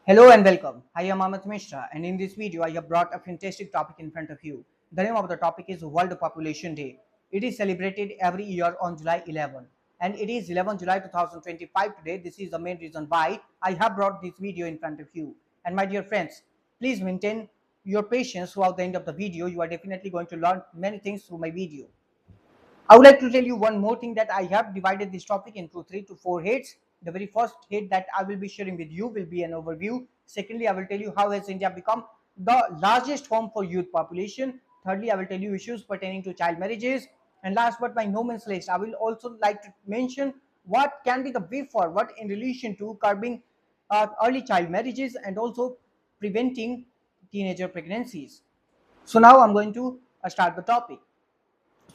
Hello and welcome. I am Amit Mishra, and in this video I have brought a fantastic topic in front of you. The name of the topic is World Population Day. It is celebrated every year on July 11, and it is 11 July 2025 today. This is the main reason why I have brought this video in front of you. And my dear friends, please maintain your patience throughout the end of the video. You are definitely going to learn many things through my video. I would like to tell you one more thing, that I have divided this topic into 3 to 4 heads. The very first head that I will be sharing with you will be an overview. Secondly, I will tell you how has India become the largest home for youth population. Thirdly, I will tell you issues pertaining to child marriages. And last but by no means least, I will also like to mention what can be the way forward in relation to curbing early child marriages and also preventing teenager pregnancies. So now I'm going to start the topic.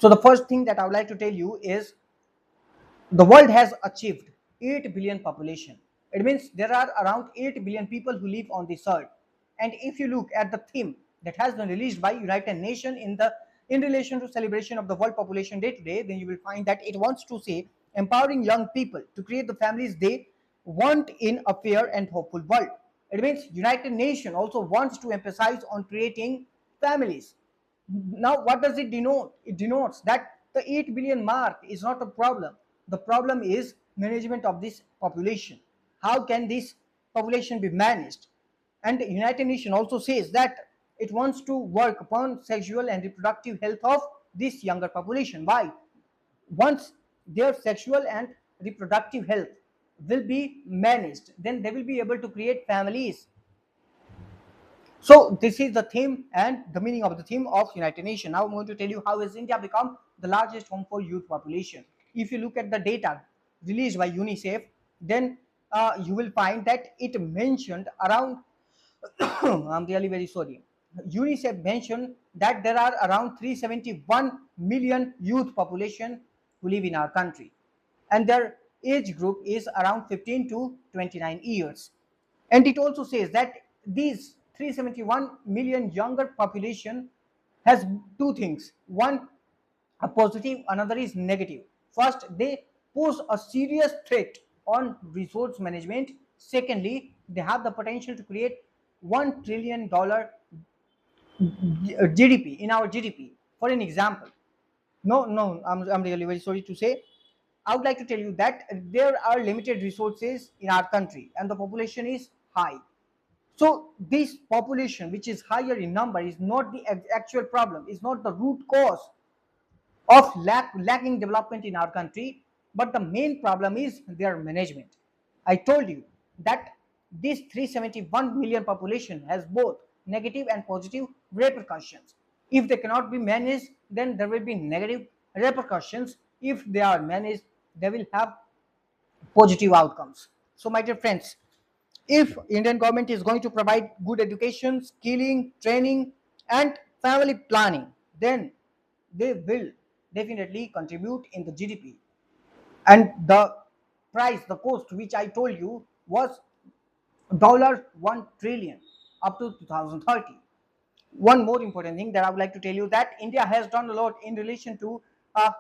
So the first thing that I would like to tell you is the world has achieved 8 billion population. It means there are around 8 billion people who live on this earth. And if you look at the theme that has been released by United Nations in relation to celebration of the World Population Day today, then you will find that it wants to say empowering young people to create the families they want in a fair and hopeful world. It means United Nations also wants to emphasize on creating families. Now, what does it denote? It denotes that the 8 billion mark is not a problem. The problem is management of this population. How can this population be managed? And the United Nations also says that it wants to work upon sexual and reproductive health of this younger population. Why? Once their sexual and reproductive health will be managed, then they will be able to create families. So this is the theme and the meaning of the theme of United Nations. Now I'm going to tell you how has India become the largest home for youth population. If you look at the data released by UNICEF, then you will find that it mentioned around I'm really very sorry. UNICEF mentioned that there are around 371 million youth population who live in our country, and their age group is around 15 to 29 years. And it also says that these 371 million younger population has two things: one, a positive, another is negative. First, they pose a serious threat on resource management. Secondly, they have the potential to create $1 trillion GDP in our GDP. For an example, no, I'm really very sorry to say, I would like to tell you that there are limited resources in our country and the population is high. So this population, which is higher in number, is not the actual problem, is not the root cause of lacking development in our country, but the main problem is their management. I told you that this 371 million population has both negative and positive repercussions. If they cannot be managed, then there will be negative repercussions. If they are managed, they will have positive outcomes. So my dear friends, if Indian government is going to provide good education, skilling, training and family planning, then they will definitely contribute in the GDP. And the price, the cost which I told you was $1 trillion up to 2030. One more important thing that I would like to tell you, that India has done a lot in relation to uh,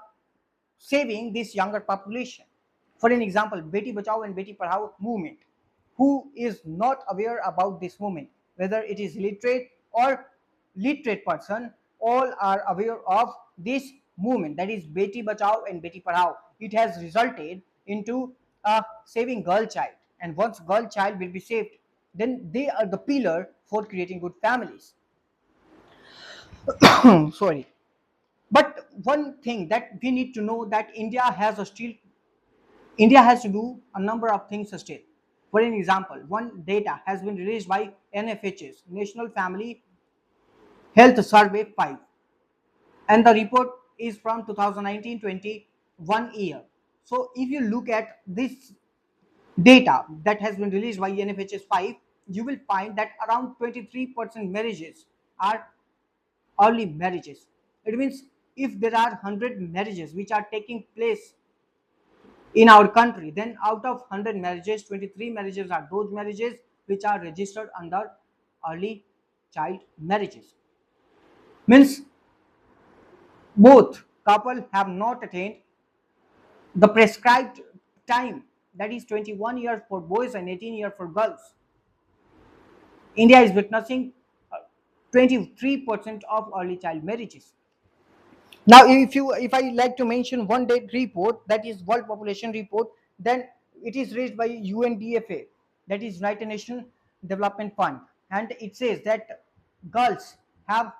saving this younger population. For an example, Beti Bachao and Beti Padhao movement. Who is not aware about this movement, whether it is literate or literate person, all are aware of this movement, that is Beti Bachao and Beti Padhao. It has resulted into saving girl child, and once girl child will be saved, then they are the pillar for creating good families. Sorry. But one thing that we need to know, that India has to do a number of things still. For an example, one data has been released by NFHS, National Family Health Survey 5, and the report is from 2019-20, 1 year. So if you look at this data that has been released by NFHS 5, you will find that around 23% marriages are early marriages. It means if there are 100 marriages which are taking place in our country, then out of 100 marriages, 23 marriages are those marriages which are registered under early child marriages. Means both couple have not attained the prescribed time, that is 21 years for boys and 18 years for girls. India is witnessing 23% of early child marriages. Now, if I like to mention one date report, that is World Population Report, then it is raised by UNDFA, that is United Nations Development Fund, and it says that girls have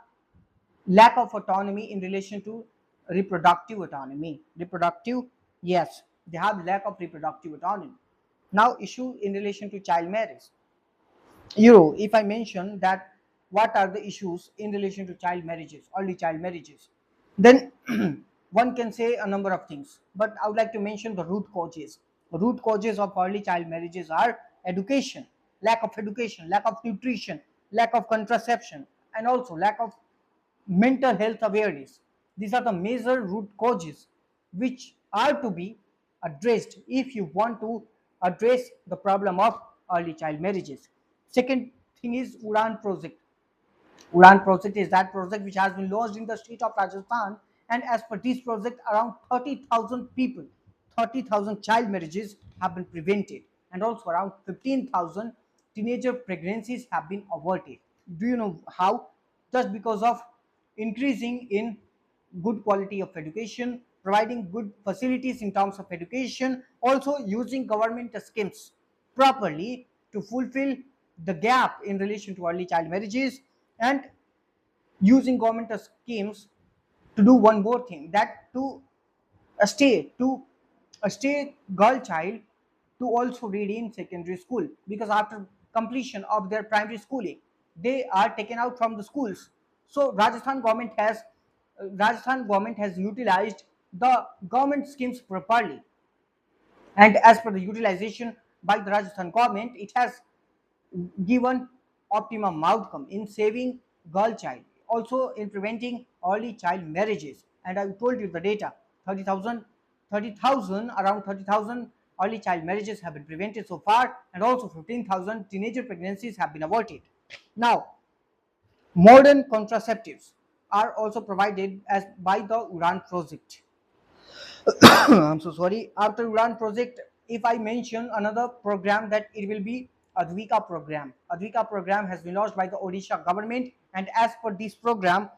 lack of autonomy in relation to reproductive autonomy. Reproductive, yes, they have lack of reproductive autonomy. Now, issue in relation to child marriage. If I mention that what are the issues in relation to child marriages, early child marriages, then one can say a number of things. But I would like to mention the root causes. Root causes of early child marriages are education, lack of nutrition, lack of contraception, and also lack of mental health awareness. These are the major root causes which are to be addressed if you want to address the problem of early child marriages. Second thing is Udan project. Udan project is that project which has been launched in the state of Rajasthan, and as per this project, around 30,000 people, 30,000 child marriages have been prevented, and also around 15,000 teenager pregnancies have been averted. Do you know how? Just because of increasing in good quality of education, providing good facilities in terms of education, also using government schemes properly to fulfill the gap in relation to early child marriages, and using government schemes to do one more thing, that to to a stay girl child to also read in secondary school, because after completion of their primary schooling they are taken out from the schools. So Rajasthan government has utilized the government schemes properly, and as per the utilization by the Rajasthan government, it has given optimum outcome in saving girl child, also in preventing early child marriages. And I told you the data, 30,000, 30,000, around 30,000 early child marriages have been prevented so far, and also 15,000 teenager pregnancies have been aborted. Now, modern contraceptives are also provided as by the Uran project. I'm so sorry. After Udan project, if I mention another program, that it will be Advika program. Advika program has been launched by the Odisha government, and as per this program,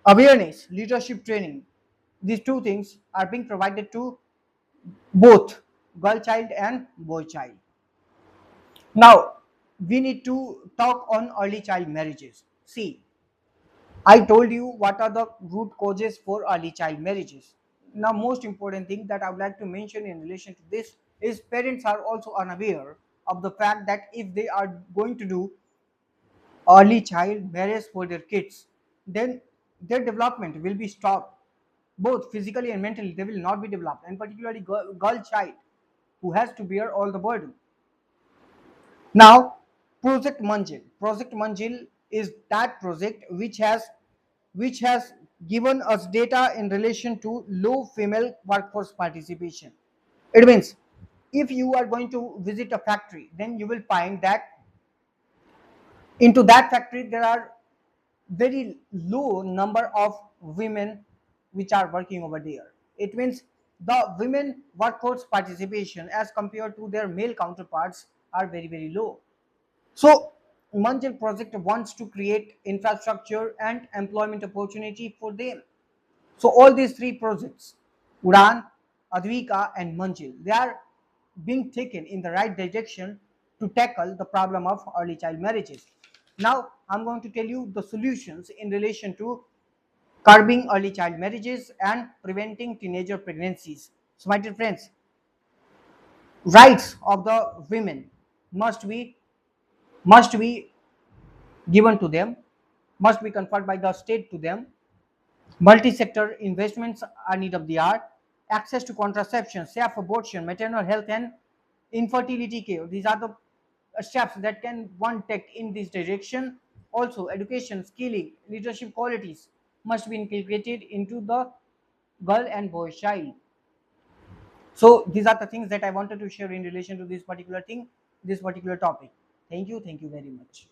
awareness, leadership training, these two things are being provided to both girl child and boy child. Now, we need to talk on early child marriages. See, I told you what are the root causes for early child marriages. Now, most important thing that I would like to mention in relation to this is parents are also unaware of the fact that if they are going to do early child marriage for their kids, then their development will be stopped, both physically and mentally. They will not be developed, and particularly girl child who has to bear all the burden. Now, Project Manjil. Project Manjil is that project which has given us data in relation to low female workforce participation. It means if you are going to visit a factory, then you will find that into that factory there are very low number of women which are working over there. It means the women workforce participation as compared to their male counterparts are very low. So, Manjil project wants to create infrastructure and employment opportunity for them. So, all these three projects, Udan, Advika, and Manjil, they are being taken in the right direction to tackle the problem of early child marriages. Now, I'm going to tell you the solutions in relation to curbing early child marriages and preventing teenager pregnancies. So, my dear friends, rights of the women must be must be given to them, must be conferred by the state to them. Multi-sector investments are need of the hour. Access to contraception, safe abortion, maternal health, and infertility care. These are the steps that can one take in this direction. Also, education, skilling, leadership qualities must be inculcated into the girl and boy child. So these are the things that I wanted to share in relation to this particular thing, this particular topic. Thank you very much.